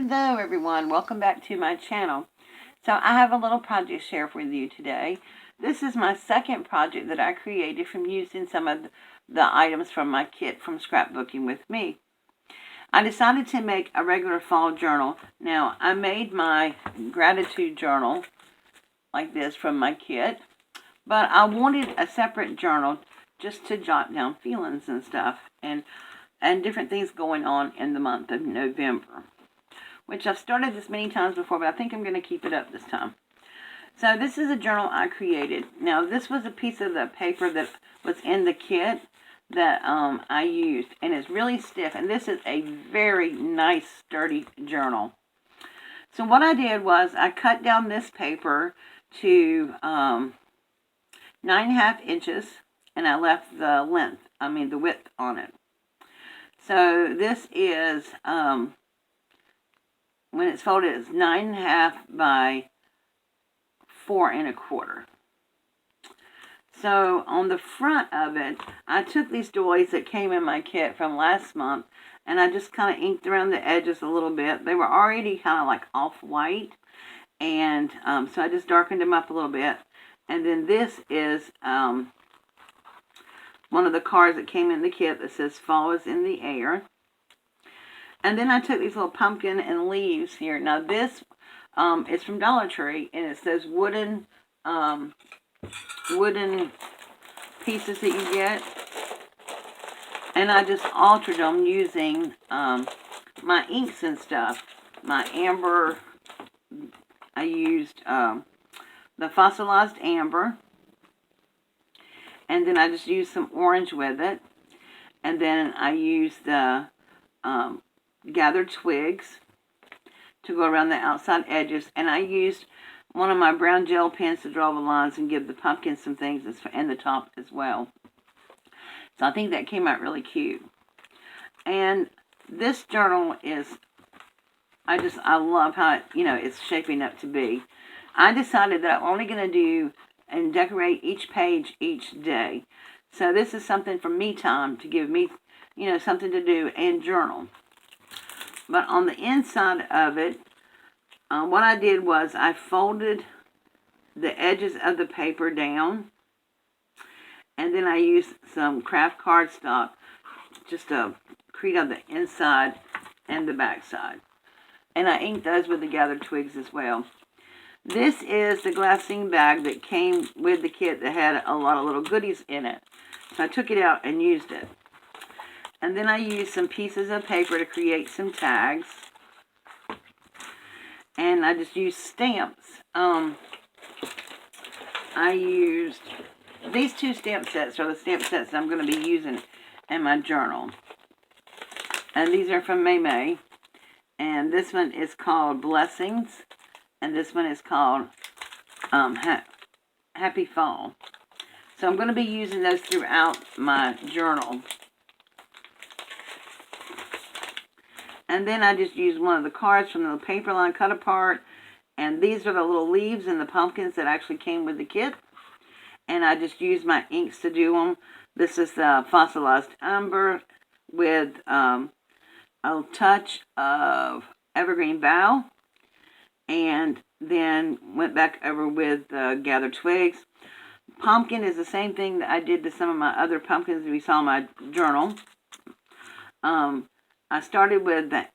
Hello everyone, welcome back to my channel. So I have a little project to share with you today. This is my second project that I created from using some of the items from my kit from Scrapbooking with Me. I decided to make a regular fall journal. Now I made my gratitude journal like this from my kit, but I wanted a separate journal just to jot down feelings and stuff and different things going on in the month of November, which I've started this many times before, but I think I'm going to keep it up this time. So this is a journal I created. Now this was a piece of the paper that was in the kit that I used, and it's really stiff, and this is a very nice sturdy journal. So what I did was I cut down this paper to 9.5 inches, and I left the width on it. So this is when it's folded, it's 9.5 by 4 1/4. So on the front of it, I took these doilies that came in my kit from last month, and I just kind of inked around the edges a little bit. They were already kind of like off-white, and so I just darkened them up a little bit. And then this is one of the cards that came in the kit that says "Fall is in the air." And then I took these little pumpkin and leaves here. Now this is from Dollar Tree, and it says wooden pieces that you get. And I just altered them using my inks and stuff. My amber, I used the fossilized amber. And then I just used some orange with it. And then I used the gathered twigs to go around the outside edges, and I used one of my brown gel pens to draw the lines and give the pumpkin some things in the top as well. So I think that came out really cute. And this journal is, I love how it's shaping up to be. I decided that I'm only going to do and decorate each page each day. So this is something for me time to give me, something to do and journal. But on the inside of it, what I did was I folded the edges of the paper down, and then I used some craft cardstock just to create on the inside and the back side. And I inked those with the gathered twigs as well. This is the glassine bag that came with the kit that had a lot of little goodies in it. So I took it out and used it. And then I used some pieces of paper to create some tags. And I just used stamps. I used these two stamp sets are the stamp sets I'm going to be using in my journal. And these are from May May. And this one is called Blessings. And this one is called Happy Fall. So I'm going to be using those throughout my journal. And then I just used one of the cards from the paper line cut apart. And these are the little leaves and the pumpkins that actually came with the kit. And I just used my inks to do them. This is the fossilized amber with a touch of evergreen bough. And then went back over with gathered twigs. Pumpkin is the same thing that I did to some of my other pumpkins that we saw in my journal. I started with the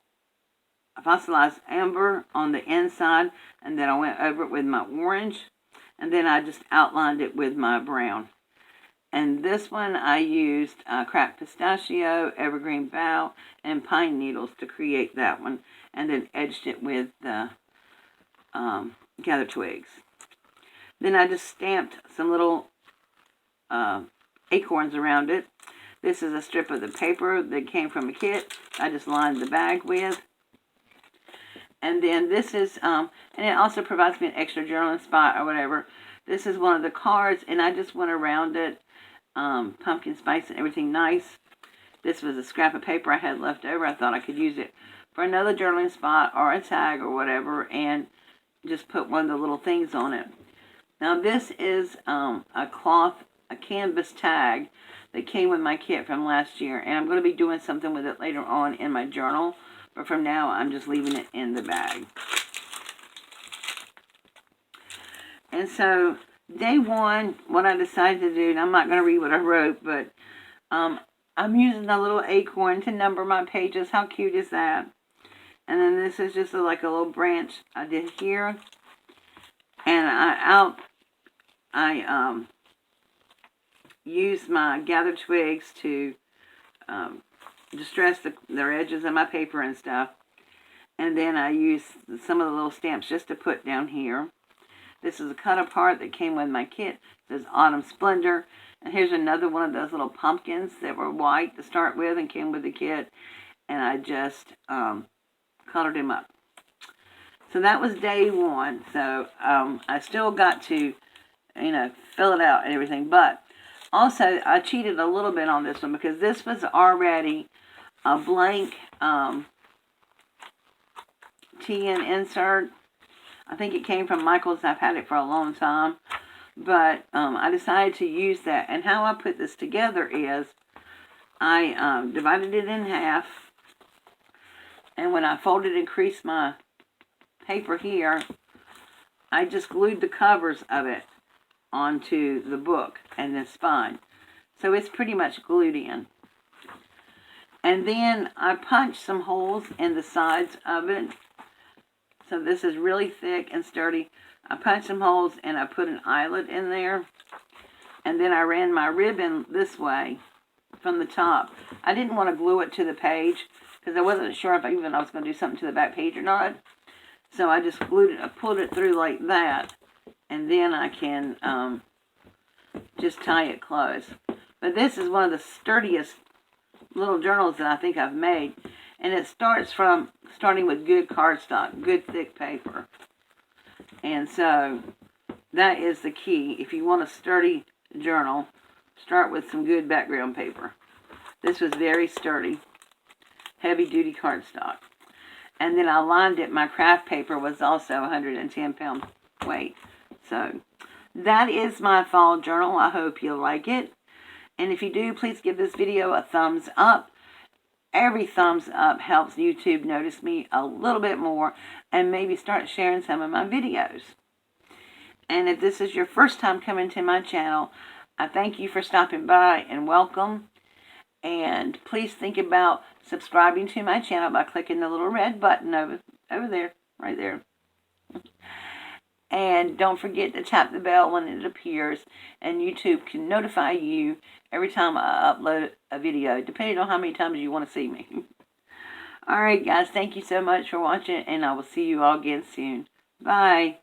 fossilized amber on the inside, and then I went over it with my orange, and then I just outlined it with my brown. And this one I used cracked pistachio, evergreen bough, and pine needles to create that one, and then edged it with the gathered twigs. Then I just stamped some little acorns around it. This is a strip of the paper that came from a kit. I just lined the bag with. And then this is, and it also provides me an extra journaling spot or whatever. This is one of the cards, and I just went around it, pumpkin spice and everything nice. This was a scrap of paper I had left over. I thought I could use it for another journaling spot or a tag or whatever, and just put one of the little things on it. Now this is a canvas tag that came with my kit from last year, and I'm going to be doing something with it later on in my journal. But from now, I'm just leaving it in the bag. And so, day one, what I decided to do, and I'm not going to read what I wrote, but I'm using a little acorn to number my pages. How cute is that? And then this is just like a little branch I did here. And I used my gathered twigs to distress their edges of my paper and stuff. And then I used some of the little stamps just to put down here. This is a cut apart that came with my kit. It says Autumn Splendor. And here's another one of those little pumpkins that were white to start with and came with the kit. And I just colored him up. So that was day one. So I still got to, fill it out and everything. But also, I cheated a little bit on this one because this was already a blank TN insert. I think it came from Michael's. I've had it for a long time. But I decided to use that. And how I put this together is I divided it in half. And when I folded and creased my paper here, I just glued the covers of it onto the book and the spine. So it's pretty much glued in. And then I punched some holes in the sides of it. So this is really thick and sturdy. I punched some holes and I put an eyelet in there. And then I ran my ribbon this way from the top. I didn't want to glue it to the page because I wasn't sure if I was going to do something to the back page or not. So I just glued it, I pulled it through like that. And then I can just tie it close. But this is one of the sturdiest little journals that I think I've made. And it starting with good cardstock, good thick paper. And so that is the key. If you want a sturdy journal, start with some good background paper. This was very sturdy, heavy duty cardstock. And then I lined it. My craft paper was also 110 pound weight. So that is my fall journal. I hope you like it. And if you do, please give this video a thumbs up. Every thumbs up helps YouTube notice me a little bit more and maybe start sharing some of my videos. And if this is your first time coming to my channel, I thank you for stopping by and welcome. And please think about subscribing to my channel by clicking the little red button over there, right there. And don't forget to tap the bell when it appears, and YouTube can notify you every time I upload a video, depending on how many times you want to see me. Alright guys, thank you so much for watching, and I will see you all again soon. Bye.